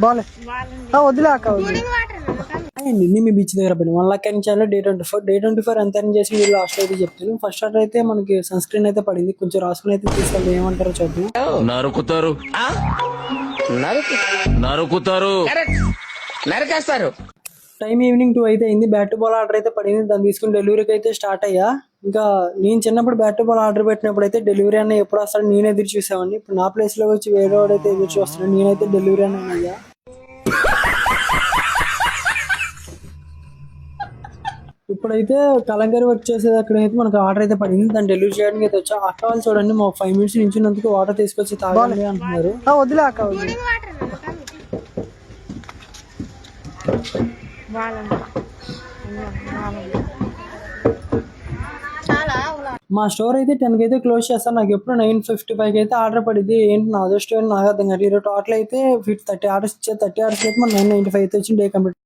బాలే వదిలే అక్క నిన్న బీచ్ దగ్గర పోయినా 1 lakh ఎర్న్ డే 24 ఎంత ఎర్న్ చేసి మీరు లాస్ట్ అయితే చెప్తాను. ఫస్ట్ ఆర్డర్ అయితే మనకి సన్ స్క్రీన్ అయితే పడింది, కొంచెం రాసుకుని అయితే తీసుకెళ్ళి ఏమంటారో చూద్దాం. నరకేస్తారు. టైం ఈవినింగ్ 2 అయితే అయింది. బ్యాట్ బాల్ ఆర్డర్ అయితే పడింది, దాన్ని తీసుకుని డెలివరీకి అయితే స్టార్ట్ అయ్యా. ఇంకా నేను చిన్నప్పుడు బ్యాట్ బాల్ ఆర్డర్ పెట్టినప్పుడు అయితే డెలివరీ అన్న ఎప్పుడు వస్తాడు నేను ఎదురు చూసేవాడిని. ఇప్పుడు నా ప్లేస్ లో వచ్చి వేరే వాడైతే ఎదురు చూస్తున్నాడు, నేనైతే డెలివరీ అన్న అయ్యా. ఇప్పుడైతే కలంకారీ వర్క్ చేసేది అక్కడైతే మనకు ఆర్డర్ అయితే పడింది, దాన్ని డెలివరీ చేయడానికి అయితే వచ్చా. అక్క వాళ్ళు చూడండి మాకు 5 minutes నించున్నందుకు వాటర్ తీసుకొచ్చి తాగాలి అంటున్నారు. వదిలే అక్క వదిలే. మా స్టోర్ అయితే 10 అయితే క్లోజ్ చేస్తాను. నాకు ఎప్పుడు 9:55 అయితే ఆర్డర్ పడింది. ఏంటి నా అదృష్టం నాకు అర్థం కాదు. ఈరోజు టోటల్ అయితే 30 ఆర్డర్స్ ఇచ్చారు. 30 ఆర్డర్స్ అయితే మన 995 అయితే వచ్చింది డే కంప్లీట్.